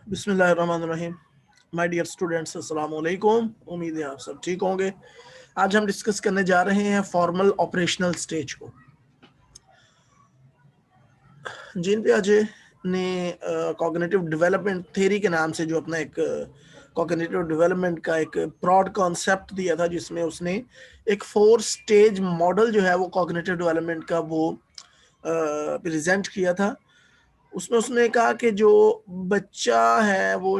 बिस्मिल्लाहिर्रहमानिर्रहीम। My dear students, अस्सलाम वालेकुम। उम्मीद है आप सब ठीक होंगे। आज हम डिस्कस करने जा रहे हैं फॉर्मल ऑपरेशनल स्टेज को। जीन पियाजे ने कॉग्निटिव डेवलपमेंट थ्योरी के नाम से जो अपना एक कॉग्निटिव डेवलपमेंट का एक ब्रॉड कॉन्सेप्ट दिया था, जिसमें उसने एक 4 स्टेज मॉडल जो है वो कॉग्निटिव डेवलपमेंट का वो प्रेजेंट किया था। उसमें उसने कहा कि जो बच्चा है वो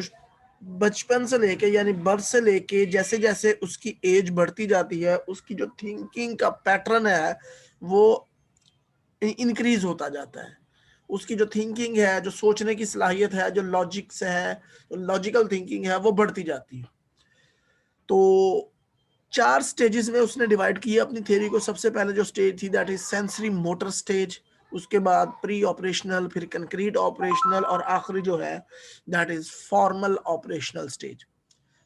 बचपन से लेके यानी बर्थ से लेके जैसे जैसे उसकी एज बढ़ती जाती है, उसकी जो थिंकिंग का पैटर्न है वो इंक्रीज होता जाता है। उसकी जो थिंकिंग है, जो सोचने की सलाहियत है, जो लॉजिक से है, जो लॉजिकल थिंकिंग है, वो बढ़ती जाती है। तो 4 स्टेजेस में उसने डिवाइड किया अपनी थ्योरी को। सबसे पहले जो स्टेज थी that is sensory motor stage, उसके बाद प्री ऑपरेशनल, फिर कंक्रीट ऑपरेशनल, और आखिरी जो है that is formal operational stage.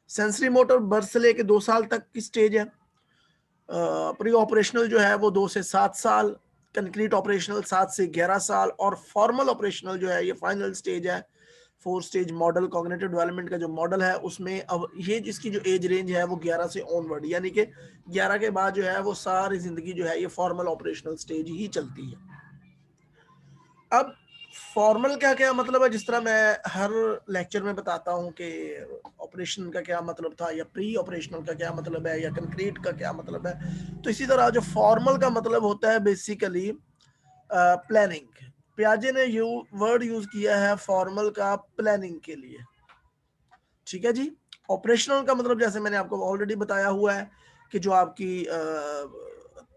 Sensory motor birth से लेके 2 साल तक की स्टेज है। प्री ऑपरेशनल जो है वो 2 से 7 साल, कंक्रीट ऑपरेशनल 7 से 11 साल, और फॉर्मल ऑपरेशनल जो है ये फाइनल स्टेज है। 4 स्टेज मॉडल, कॉग्निटिव डेवलपमेंट का जो मॉडल है उसमें अब ये जिसकी जो एज रेंज है वो 11 से ऑनवर्ड, यानी कि 11 के बाद जो है वो सारी जिंदगी जो है ये फॉर्मल ऑपरेशनल स्टेज ही चलती है। अब फॉर्मल का क्या मतलब है, जिस तरह मैं हर लेक्चर में बताता हूँ कि ऑपरेशन का क्या मतलब था, या प्री ऑपरेशनल का क्या मतलब है, या कंक्रीट का क्या मतलब है, तो इसी तरह जो फॉर्मल का मतलब होता है बेसिकली प्लानिंग। पियाजे ने वर्ड यूज किया है फॉर्मल का प्लानिंग के लिए। ठीक है जी। ऑपरेशनल का मतलब जैसे मैंने आपको ऑलरेडी बताया हुआ है कि जो आपकी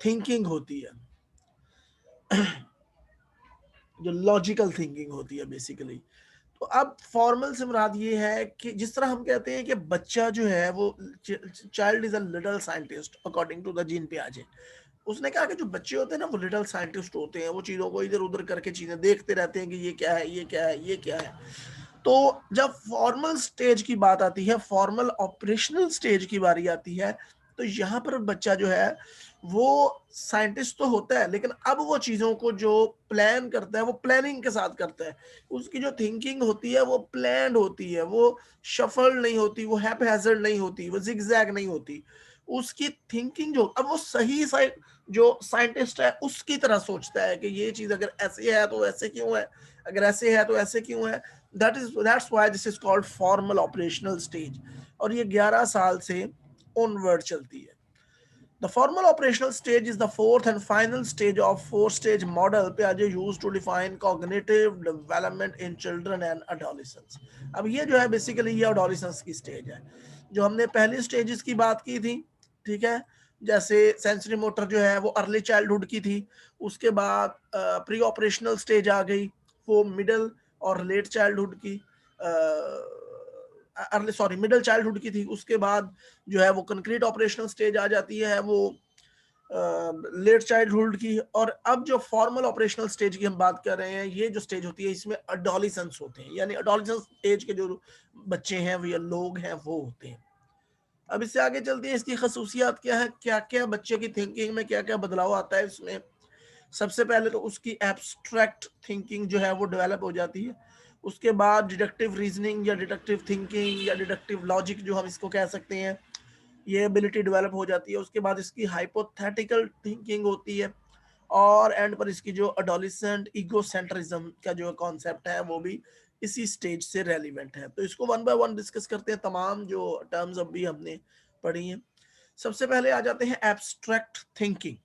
थिंकिंग होती है, जो लॉजिकल थिंकिंग होती है बेसिकली। तो अब फॉर्मल से मुराद ये है कि जिस तरह हम कहते हैं कि बच्चा जो है वो child is a little scientist according to the Jean पियाजे। उसने कहा कि जो बच्चे होते हैं ना वो लिटिल साइंटिस्ट होते हैं, वो चीज़ों को इधर उधर करके चीज़ें देखते रहते हैं कि ये क्या है, ये क्या है, ये क्या है। तो जब फॉर्मल स्टेज की बात आती है, फॉर्मल ऑपरेशनल स्टेज की बारी आती है, तो यहाँ पर बच्चा जो है वो साइंटिस्ट तो होता है, लेकिन अब वो चीज़ों को जो प्लान करता है वो प्लानिंग के साथ करता है। उसकी जो थिंकिंग होती है वो प्लान्ड होती है, वो शफल नहीं होती, वो हैपहैज़र्ड नहीं होती, वो जिगजैग नहीं होती। उसकी थिंकिंग जो अब वो सही साइड जो साइंटिस्ट है उसकी तरह सोचता है कि ये चीज़ अगर ऐसे है तो ऐसे क्यों है, अगर ऐसे है तो ऐसे क्यों है। That's why this is called formal operational stage, और ये 11 साल से onward चलती है। The formal operational stage is the fourth and final stage of 4 stage model Piaget used to define cognitive development in children and adolescents। अब ये जो है बेसिकली ये adolescence की स्टेज है। जो हमने पहली स्टेजेस की बात की थी, ठीक है, जैसे सेंसरी मोटर जो है वो अर्ली चाइल्डहुड की थी, उसके बाद प्री ऑपरेशनल स्टेज आ गई, वो मिडल और लेट चाइल्डहुड की, अर्ली सॉरी मिडल चाइल्डहुड की थी। उसके बाद जो है वो कंक्रीट ऑपरेशनल स्टेज आ जाती है, वो लेट चाइल्डहुड की। और अब जो फॉर्मल ऑपरेशनल स्टेज की हम बात कर रहे हैं, ये जो स्टेज होती है इसमें अडोलिसेंस होते हैं, यानी अडोलिसेंस एज के जो बच्चे हैं वो या लोग हैं वो होते हैं। अब इससे आगे चलते हैं, इसकी खसूसियात क्या है, क्या क्या बच्चे की थिंकिंग में क्या क्या बदलाव आता है इसमें। सबसे पहले तो उसकी एब्स्ट्रैक्ट थिंकिंग जो है वो डेवलप हो जाती है। उसके बाद डिडक्टिव रीजनिंग या डिडक्टिव थिंकिंग या डिडक्टिव लॉजिक जो हम इसको कह सकते हैं, ये एबिलिटी डेवलप हो जाती है। उसके बाद इसकी हाइपोथेटिकल थिंकिंग होती है, और एंड पर इसकी जो अडोलिसेंट ईगोसेंट्रिज्म का जो कॉन्सेप्ट है वो भी इसी स्टेज से रेलिवेंट है। तो इसको वन बाय वन डिस्कस करते हैं, तमाम जो टर्म्स अभी हमने पढ़ी हैं। सबसे पहले आ जाते हैं एब्स्ट्रैक्ट थिंकिंग।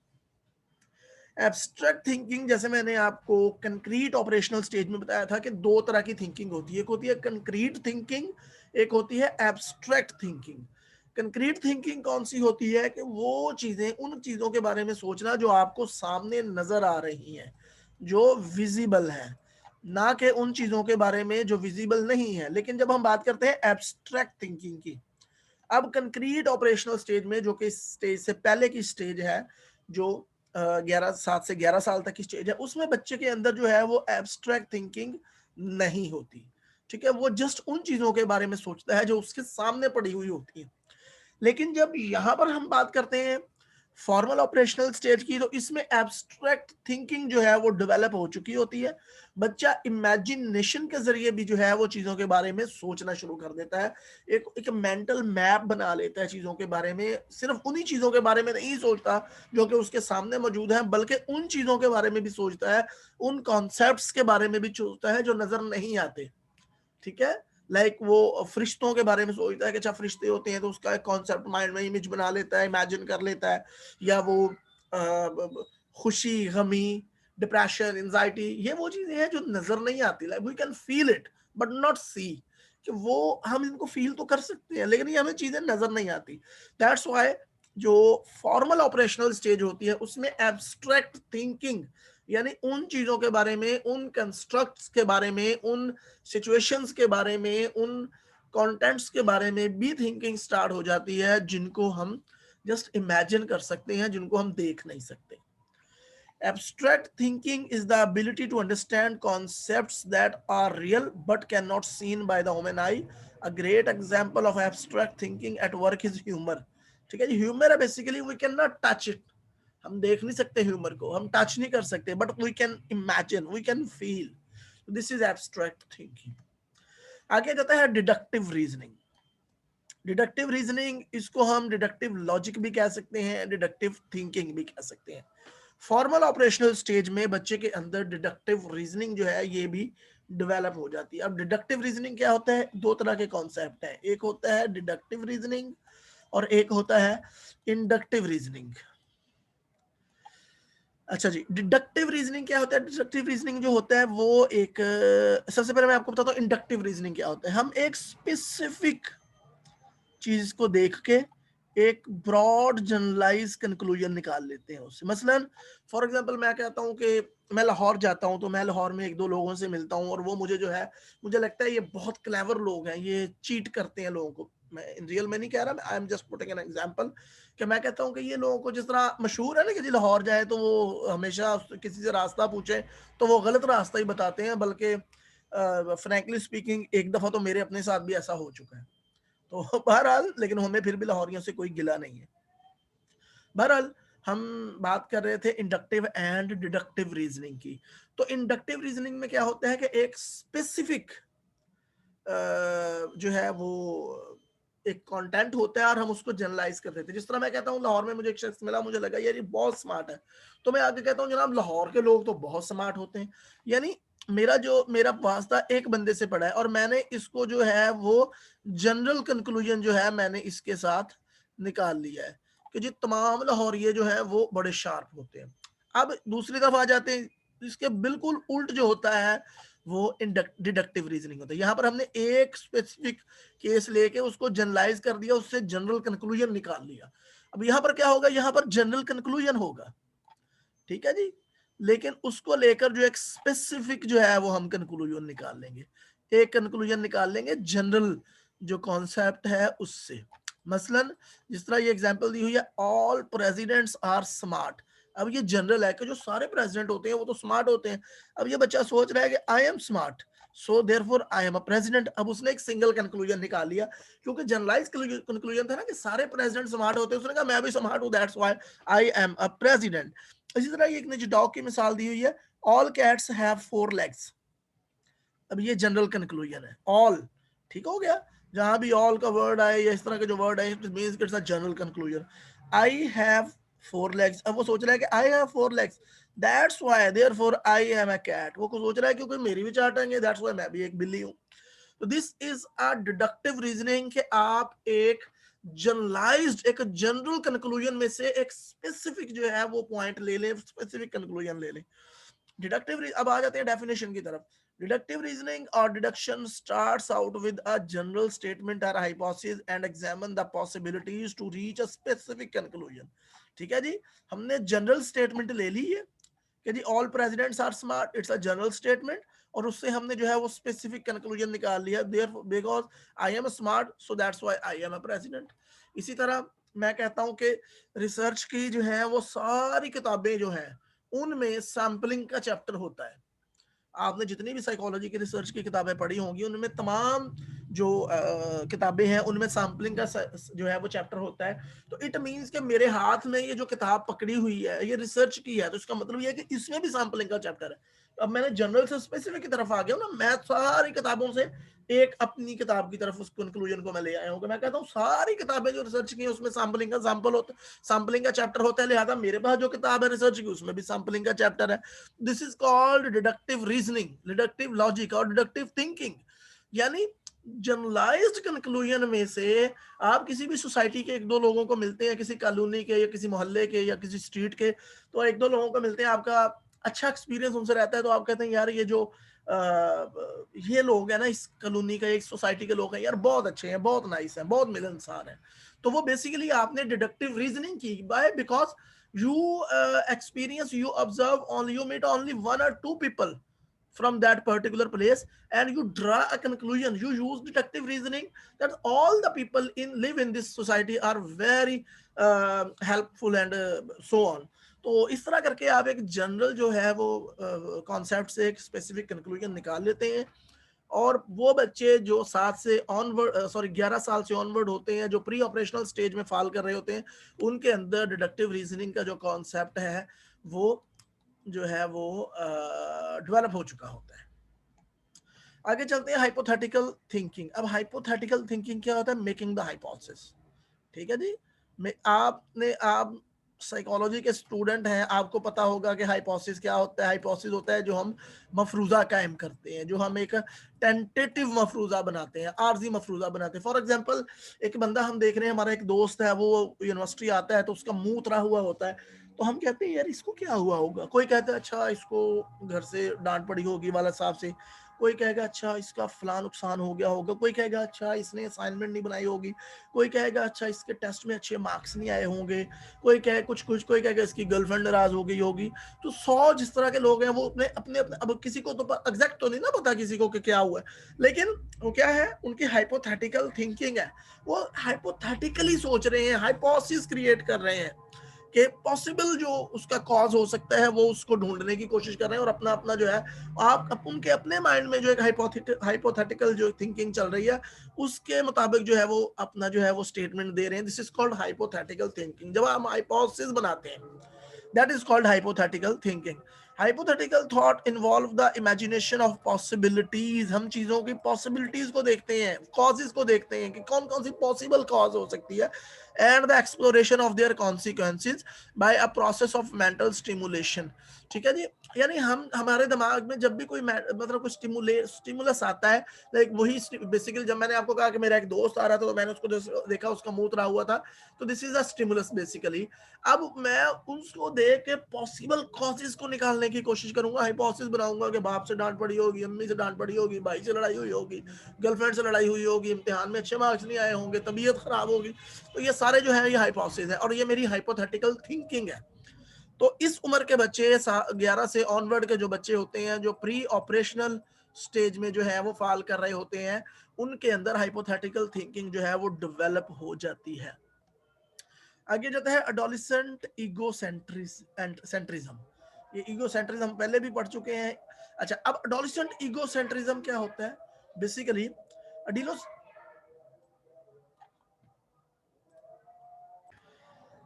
एब्स्ट्रैक्ट थिंकिंग, जैसे मैंने आपको कंक्रीट ऑपरेशनल स्टेज में बताया था कि 2 तरह की थिंकिंग होती है, एक होती है कंक्रीट थिंकिंग, एक होती है एब्स्ट्रैक्ट थिंकिंग। कंक्रीट थिंकिंग कौन सी होती है कि वो चीजें, उन चीजों के बारे में सोचना जो आपको सामने नजर आ रही हैं, जो विजिबल है, ना कि उन चीजों के बारे में जो विजिबल नहीं है। लेकिन जब हम बात करते हैं एब्स्ट्रैक्ट थिंकिंग की, अब कंक्रीट ऑपरेशनल स्टेज में, जो कि स्टेज से पहले की स्टेज है, जो 7 से 11 साल तक की स्टेज है, उसमें बच्चे के अंदर जो है वो एब्स्ट्रैक्ट थिंकिंग नहीं होती। ठीक है, वो जस्ट उन चीजों के बारे में सोचता है जो उसके सामने पड़ी हुई होती है। लेकिन जब यहाँ पर हम बात करते हैं फॉर्मल ऑपरेशनल स्टेज की, तो इसमें एब्स्ट्रैक्ट थिंकिंग जो है वो डेवलप हो चुकी होती है। बच्चा इमेजिनेशन के जरिए भी जो है वो चीजों के बारे में सोचना शुरू कर देता है, एक मेंटल मैप बना लेता है चीजों के बारे में। सिर्फ उन्हीं चीजों के बारे में नहीं सोचता जो कि उसके सामने मौजूद है, बल्कि उन चीजों के बारे में भी सोचता है, उन कॉन्सेप्ट्स के बारे में भी सोचता है जो नजर नहीं आते। ठीक है, लाइक वो फरिश्तों के बारे में सोचता है कि अच्छा फरिश्ते होते हैं, तो उसका एक कॉन्सेप्ट माइंड में इमेज बना लेता है, इमेजिन कर लेता है। या वो खुशी, गमी, डिप्रेशन, एंजाइटी, ये वो चीजें हैं जो नजर नहीं आती। Like we can feel it but not see, कि वो हम इनको फील तो कर सकते हैं लेकिन ये हमें चीजें नजर नहीं आती। दैट्स व्हाई जो फॉर्मल ऑपरेशनल स्टेज होती है उसमें एब्स्ट्रैक्ट थिंकिंग, यानी उन चीजों के बारे में, उन कंस्ट्रक्ट्स के बारे में, उन सिचुएशंस के बारे में, उन कंटेंट्स के बारे में भी थिंकिंग स्टार्ट हो जाती है जिनको हम जस्ट इमेजिन कर सकते हैं, जिनको हम देख नहीं सकते। Abstract thinking is the ability to understand concepts that are real but cannot seen by the human eye. A great example of abstract thinking at work is humor. ठीक है जी, ह्यूमर है basically we cannot touch it, हम देख नहीं सकते humour को, हम टच नहीं कर सकते, but we can imagine, we can feel. This is abstract thinking. आगे जाता है डिडक्टिव रीजनिंग। डिडक्टिव रीजनिंग, इसको हम डिडक्टिव लॉजिक भी कह सकते हैं, डिडक्टिव थिंकिंग भी कह सकते हैं। फॉर्मल ऑपरेशनल स्टेज में बच्चे के अंदर डिडक्टिव रीजनिंग जो है ये भी डेवलप हो जाती है। अब डिडक्टिव रीजनिंग क्या होता है? दो तरह के कॉन्सेप्ट हैं, एक होता है डिडक्टिव रीजनिंग और एक होता है इंडक्टिव रीजनिंग। अच्छा जी, डिडक्टिव रीजनिंग क्या होता है? डिडक्टिव रीजनिंग जो होता है वो एक, सबसे पहले मैं आपको बताता हूँ इंडक्टिव रीजनिंग क्या होता है। हम एक स्पेसिफिक चीज को देख के एक ब्रॉड जनरलाइज कंक्लूजन निकाल लेते हैं उससे। मसलन फॉर एग्जांपल मैं कहता हूँ कि मैं लाहौर जाता हूँ, तो मैं लाहौर में एक दो लोगों से मिलता हूँ और वो मुझे जो है, मुझे लगता है ये बहुत क्लेवर लोग हैं, ये चीट करते हैं लोगों को। मैं इन रियल में नहीं कह रहा, I am just putting an example, कि मैं कहता हूँ कि ये लोगों को, जिस तरह मशहूर है ना कि जी लाहौर जाए तो वो हमेशा किसी से रास्ता पूछे तो वो गलत रास्ता ही बताते हैं, बल्कि फ्रैंकली स्पीकिंग एक दफा तो मेरे अपने साथ भी ऐसा हो चुका है। तो बहरहाल, लेकिन हमें फिर भी लाहौरियों से कोई गिला नहीं है। बहरहाल, हम बात कर रहे थे इंडक्टिव एंड डिडक्टिव रीजनिंग की। तो इंडक्टिव रीजनिंग में क्या होता है कि एक स्पेसिफिक जो है वो एक कंटेंट होता है और हम उसको जनरलाइज कर देते हैं। जिस तरह मैं कहता हूँ लाहौर में मुझे एक शख्स मिला, मुझे लगा यार ये बहुत स्मार्ट है, तो मैं आगे कहता हूँ जनाब लाहौर के लोग तो बहुत स्मार्ट होते हैं। यानी मेरा वास्ता एक बंदे से पड़ा है और मैंने इसको जो है वो जनरल कंक्लूजन जो है मैंने इसके साथ निकाल लिया है कि जी तमाम लाहौरिये जो है वो बड़े शार्प होते हैं। अब दूसरी तरफ आ जाते हैं, इसके बिल्कुल उल्ट जो होता है वो डिडक्टिव रीजनिंग होता है। यहाँ पर हमने एक स्पेसिफिक केस लेके उसको जनरलाइज कर दिया, उससे जनरल कंक्लूजन निकाल लिया। अब यहाँ पर क्या होगा? यहाँ पर जनरल कंक्लूजन होगा, ठीक है जी, लेकिन उसको लेकर जो एक स्पेसिफिक जो है वो हम कंक्लूजन निकाल लेंगे, एक कंक्लूजन निकाल लेंगे जनरल जो कॉन्सेप्ट है उससे। मसलन जिस तरह ये एग्जांपल दी हुई है, ऑल प्रेसिडेंट्स आर स्मार्ट। अब ये जनरल है कि जो सारे प्रेसिडेंट होते हैं वो तो स्मार्ट होते हैं। अब ये बच्चा सोच रहा है कि आई am smart, so therefore I am a president. अब उसने एक सिंगल कंक्लूजन निकाल लिया, क्योंकि जनरलाइज कंक्लूजन था ना कि सारे प्रेसिडेंट स्मार्ट होते हैं, उसने कहा मैं भी स्मार्ट हूं, that's why I am a president. इसी तरह एक ने जो डॉग की मिसाल दी हुई है, ऑल कैट्स हैव 4 लेग्स। अब ये जनरल कंक्लूजन है, ऑल, ठीक हो गया। जहां भी ऑल का वर्ड आए या इस तरह के जो वर्ड आए, it means it's a general conclusion. I have 4 legs, अब वो सोच रहा है कि I have 4 legs, that's why therefore I am a cat. वो सोच रहा है क्योंकि मेरी भी 4 टांगे, दैट्स व्हाई मैं भी एक बिल्ली हूं। तो this is a deductive reasoning कि आप एक जनरलाइज्ड, एक जनरल कंक्लूजन में से एक स्पेसिफिक जो है वो पॉइंट ले लें, स्पेसिफिक कंक्लूजन ले लें। डिडक्टिव, अब आ जाते हैं डेफिनेशन की तरफ। Deductive reasoning or deduction starts out with a general statement or hypothesis and examine the possibilities to reach a specific conclusion. ठीक है जी, हमने जनरल स्टेटमेंट ले ली है कि जी all presidents are smart, it's a general statement, और उससे हमने जो है वो स्पेसिफिक कंक्लूजन निकाल लिया, there because I am smart so that's why I am a president. इसी तरह मैं कहता हूं कि रिसर्च की जो है वो सारी किताबें जो हैं उनमें सैम्पलिंग का चैप्टर होता है। आपने जितनी भी साइकोलॉजी की रिसर्च की किताबें पढ़ी होंगी उनमें तमाम जो किताबें हैं उनमें सैम्पलिंग का जो है वो चैप्टर होता है, तो इट मींस कि मेरे हाथ में ये जो किताब पकड़ी हुई है, ये रिसर्च की है, तो इसका मतलब ये है कि इसमें भी सैम्पलिंग का चैप्टर है। अब मैंने जनरल से स्पेसिफिक की तरफ आ गया हूँ ना, मैं सारी किताबों से एक अपनी किताब की तरफ उस कंक्लूजन को मैं ले आया हूँ कि मैं कहता हूँ सारी किताबें जो रिसर्च की है उसमें सैम्पलिंग का सैंपल होता है, सैम्पलिंग का चैप्टर होता है, लिहाजा मेरे पास जो किताब है रिसर्च की उसमें भी सैम्पलिंग का चैप्टर है। This is called deductive reasoning, deductive logic और डिडक्टिव थिंकिंग। यानी जनरलाइज्ड कंक्लूजन में से आप किसी भी सोसाइटी के एक दो लोगों को मिलते हैं, किसी कॉलोनी के या किसी मोहल्ले के या किसी स्ट्रीट के, तो एक दो लोगों को मिलते हैं, आपका अच्छा एक्सपीरियंस उनसे रहता है, तो आप कहते हैं यार ये जो ये लोग हैं ना इस कॉलोनी का, एक सोसाइटी के लोग हैं यार, बहुत अच्छे हैं, बहुत नाइस हैं, बहुत मिलनसार हैं। तो वो बेसिकली आपने डिडक्टिव रीजनिंग की by, because you experience, you observe only, you meet only one or two people from that particular place and you draw a conclusion, you use deductive reasoning that all the people in live in this society are very helpful and so on. तो इस तरह करके आप एक general जो है वो concept से एक स्पेसिफिक कंक्लूजन निकाल लेते हैं। और वो बच्चे जो 7 से ऑनवर्ड 11 साल से ऑनवर्ड होते हैं, जो प्री ऑपरेशनल स्टेज में फॉल कर रहे होते हैं, उनके अंदर डिडक्टिव रीजनिंग का जो कॉन्सेप्ट है वो जो है वो डेवलप हो चुका होता है। आगे चलते हैं हाइपोथेटिकल थिंकिंग। अब हाइपोथेटिकल थिंकिंग क्या होता है? Making the hypothesis. ठीक है जी। आप साइकोलॉजी के स्टूडेंट हैं, आपको पता होगा कि हाइपोथेसिस क्या होता है। हाइपोथेसिस होता है जो हम मफरूजा कायम करते हैं, जो हम एक टेंटेटिव मफरूजा बनाते हैं, आर्जी मफरूजा बनाते हैं। फॉर एग्जांपल, एक बंदा हम देख रहे हैं, हमारा एक दोस्त है, वो यूनिवर्सिटी आता है तो उसका मुंह उतरा हुआ होता है, तो हम कहते हैं यार इसको क्या हुआ होगा। कोई कहता है अच्छा इसको घर से डांट पड़ी होगी वाला साहब से, कोई कहेगा अच्छा इसका फला नुकसान हो गया होगा, कोई कहेगा अच्छा इसने असाइनमेंट नहीं बनाई होगी, कोई कहेगा अच्छा इसके टेस्ट में अच्छे मार्क्स नहीं आए होंगे, कोई कहे कुछ कुछ, कोई कहेगा इसकी गर्लफ्रेंड नाराज हो गई होगी। तो 100 जिस तरह के लोग हैं वो अपने अपने अपने, अब किसी को तो एग्जैक्ट तो नहीं ना पता किसी को कि क्या हुआ है, लेकिन वो क्या है, उनकी हाइपोथेटिकल थिंकिंग है, वो हाइपोथेटिकली सोच रहे हैं, हाइपोथेसिस क्रिएट कर रहे हैं कि पॉसिबल जो उसका कॉज हो सकता है वो उसको ढूंढने की कोशिश कर रहे हैं, और अपना अपना जो है आप उनके अपने माइंड में जो एक हाइपोथेटिकल जो थिंकिंग चल रही है उसके मुताबिक जो है वो अपना जो है वो स्टेटमेंट दे रहे हैं। This is called hypothetical thinking. जब हम हाइपोथेसिस बनाते हैं, that is called hypothetical thinking. Hypothetical thought involve the imagination of possibilities. हम चीजों की possibilities को देखते हैं, causes को देखते हैं कि कौन कौन सी possible cause हो सकती है, and the exploration of their consequences by a process of mental stimulation. ठीक है जी। यानी हम हमारे दिमाग में जब भी कोई मतलब कोई स्टिमुलस आता है, लाइक वही बेसिकली जब मैंने आपको कहा कि मेरा एक दोस्त आ रहा था तो मैंने उसको देखा, उसका मुंह उतरा हुआ था, तो this is a stimulus basically. अब मैं उसको देख के पॉसिबल कॉजेज को निकालने की कोशिश करूंगा, हाइपोथेसिस बनाऊंगा कि बाप से डांट पड़ी होगी, अम्मी से डांट पड़ी होगी, भाई से लड़ाई हुई होगी, गर्लफ्रेंड से लड़ाई हुई होगी, इम्तिहान में अच्छे मार्क्स नहीं आए होंगे, तबीयत खराब होगी। तो ये सारे जो है ये हाइपोथेसिस है, और ये मेरी हाइपोथेटिकल थिंकिंग है। तो इस उम्र के बच्चे 11 से ऑनवर्ड के जो बच्चे होते हैं, जो प्री ऑपरेशनल स्टेज में जो है वो फॉल कर रहे होते हैं, उनके अंदर हाइपोथेटिकल थिंकिंग जो है वो डेवलप हो जाती है। आगे जाता है एडोलेसेंट सेंट्रिज्म। ये ईगोसेंट्रिज्म पहले भी पढ़ चुके हैं। अच्छा, अब एडोलेसेंट ईगोसेंट्रिज्म क्या होता है? बेसिकली एडिलोस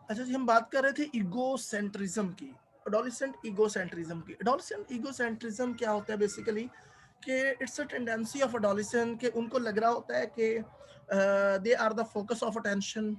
अच्छा जी, हम बात कर रहे थे ईगोसेंट्रिज्म की, एडोलेसेंट ईगोसेंट्रिज्म की। एडोलेसेंट ईगोसेंट्रिज्म क्या होता है बेसिकली कि it's a tendency of adolescent कि उनको लग रहा होता है कि they are the focus of attention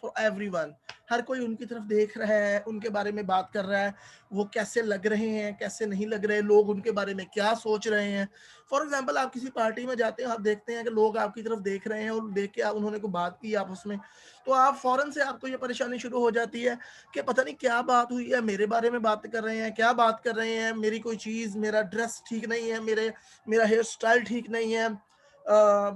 for everyone. हर कोई उनकी तरफ देख रहा है, उनके बारे में बात कर रहा है, वो कैसे लग रहे हैं, कैसे नहीं लग रहे, लोग उनके बारे में क्या सोच रहे हैं। फॉर एग्जांपल, आप किसी पार्टी में जाते हैं, आप देखते हैं कि लोग आपकी तरफ देख रहे हैं और देख के आप उन्होंने कोई बात की आपस में, तो आप फौरन से आपको ये परेशानी शुरू हो जाती है कि पता नहीं क्या बात हुई है, मेरे बारे में बात कर रहे हैं, क्या बात कर रहे हैं, मेरी कोई चीज, मेरा ड्रेस ठीक नहीं है, मेरा हेयर स्टाइल ठीक नहीं है,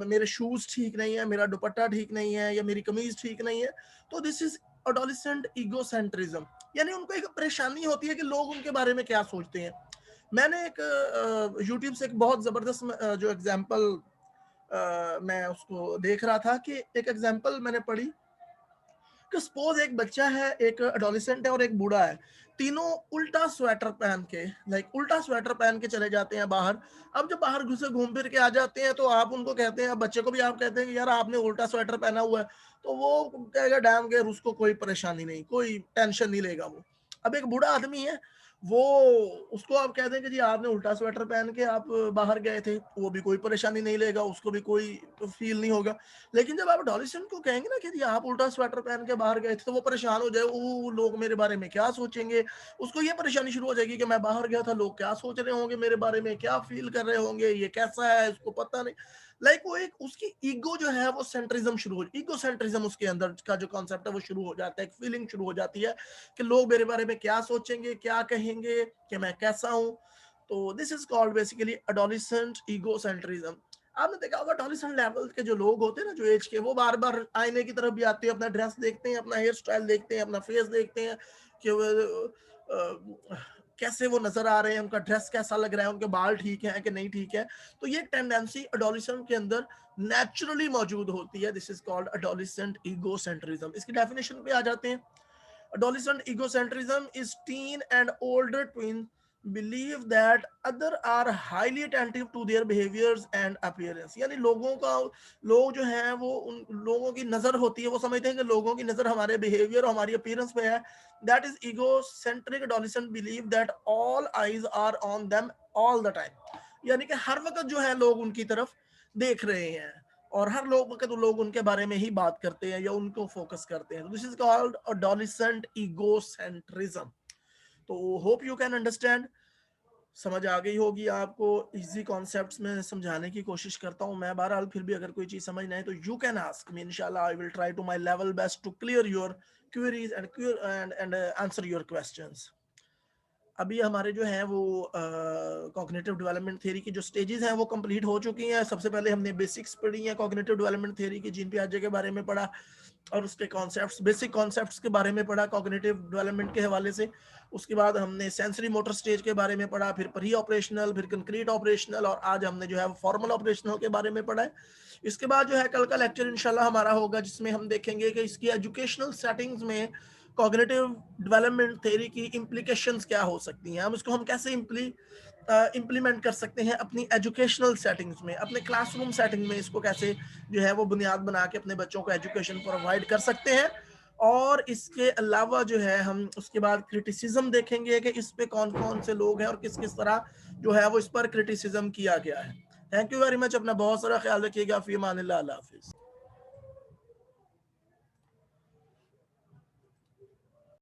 मेरे शूज ठीक नहीं है, मेरा दुपट्टा ठीक नहीं है, या मेरी कमीज ठीक नहीं है। तो दिस इज एडोलेसेंट ईगोसेंट्रिज्म। यानी उनको एक परेशानी होती है कि लोग उनके बारे में क्या सोचते हैं। मैंने एक यूट्यूब से एक बहुत जबरदस्त जो एग्जांपल मैं उसको देख रहा था कि एक एग्जांपल मैंने पढ़ी कि सपोज एक बच्चा है, एक एडोलेसेंट है और एक बूढ़ा है, तीनों उल्टा स्वेटर पहन के, लाइक उल्टा स्वेटर पहन के चले जाते हैं बाहर। अब जब बाहर घुसे घूम फिर के आ जाते हैं तो आप उनको कहते हैं, बच्चे को भी आप कहते हैं कि यार आपने उल्टा स्वेटर पहना हुआ है, तो वो कहेगा डैम केयर, उसको कोई परेशानी नहीं, कोई टेंशन नहीं लेगा वो। अब एक बूढ़ा आदमी है, वो, उसको आप कह दें कि जी आपने उल्टा स्वेटर पहन के आप बाहर गए थे, वो भी कोई परेशानी नहीं लेगा, उसको भी कोई फील नहीं होगा। लेकिन जब आप एडोलेसेंट को कहेंगे ना कि जी आप उल्टा स्वेटर पहन के बाहर गए थे, तो वो परेशान हो जाए, ओ लोग मेरे बारे में क्या सोचेंगे, उसको ये परेशानी शुरू हो जाएगी कि मैं बाहर गया था, लोग क्या सोच रहे होंगे मेरे बारे में, क्या फील कर रहे होंगे, ये कैसा है, इसको पता नहीं। लाइक वो एक उसकी ईगो जो है वो सेंट्रिज्म शुरू हो, ईगो सेंट्रिज्म उसके अंदर का जो कॉन्सेप्ट है वो शुरू हो जाता है, एक फीलिंग शुरू हो जाती है कि लोग मेरे बारे में क्या सोचेंगे, क्या कहेंगे, कि मैं कैसा हूँ। तो this is called basically adolescent ego centrism. आपने देखा होगा एडोलेसेंट लेवल के जो लोग होते हैं ना, जो एज के, वो बार बार आईने की तरफ भी आते हैं, अपना ड्रेस देखते हैं, अपना हेयर स्टाइल देखते हैं, अपना फेस देखते हैं कि वो कैसे वो नजर आ रहे हैं, उनका ड्रेस कैसा लग रहा है, उनके बाल ठीक है कि नहीं ठीक है। तो ये टेंडेंसी एडोलेसेंट के अंदर नेचुरली मौजूद होती है। This is called adolescent egocentrism. इसकी डेफिनेशन पे आ जाते हैं। Adolescent egocentrism is teen and older twins believe that other are highly attentive to their behaviors and appearance। यानी लोगों का, लोग जो हैं वो, उन लोगों की नजर होती है, वो समझते हैं कि लोगों की नजर हमारे बिहेवियर और हमारी अपीयरेंस पे है। That is egocentric adolescent believe that all eyes are on them all the time। यानी कि हर वक्त जो है लोग उनकी तरफ देख रहे हैं और हर लोग वक्त लोग उनके बारे में ही बात करते हैं या उनको फोकस करते हैं। This is called adolescent egocentrism। तो होप यू कैन अंडरस्टैंड, समझ आ गई होगी आपको। इजी कॉन्सेप्ट्स में समझाने की कोशिश करता हूँ मैं, बहरहाल फिर भी अगर कोई चीज समझ ना आए तो यू कैन आस्क मी, इंशाल्लाह I will try to my level best to clear your queries and answer your questions. अभी हमारे जो हैं वो कॉग्निटिव डेवलपमेंट थ्योरी की जो स्टेजेस हैं वो कंप्लीट हो चुकी हैं। सबसे पहले हमने बेसिक्स पढ़ी हैं कॉग्निटिव डेवलपमेंट थ्योरी की, जीन पियाजे के बारे में पढ़ा और उसके कॉन्सेप्ट्स, बेसिक कॉन्सेप्ट्स के बारे में पढ़ा कॉग्निटिव डेवलपमेंट के हवाले से। उसके बाद हमने सेंसरी मोटर स्टेज के बारे में पढ़ा, फिर प्री ऑपरेशनल, फिर कंक्रीट ऑपरेशनल, और आज हमने जो है फॉर्मल ऑपरेशनल के बारे में पढ़ा है। इसके बाद जो है कल का लेक्चर इंशाल्लाह हमारा होगा, जिसमें हम देखेंगे कि इसकी एजुकेशनल सेटिंग्स में कॉग्निटिव डेवलपमेंट थ्योरी की इम्प्लीकेशंस क्या हो सकती हैं, हम इसको हम कैसे इम्प्लीमेंट कर सकते हैं अपनी एजुकेशनल सेटिंग्स में, अपने क्लासरूम सेटिंग में, इसको कैसे जो है वो बुनियाद बना के अपने बच्चों को एजुकेशन प्रोवाइड कर सकते हैं। और इसके अलावा जो है हम उसके बाद क्रिटिसिज्म देखेंगे कि इस पे कौन कौन से लोग हैं और किस किस तरह जो है वो इस पर क्रिटिसिज्म किया गया है। थैंक यू वेरी मच, अपना बहुत सारा ख्याल रखिएगा। फी अमानिल्लाह, अल्लाह हाफिज।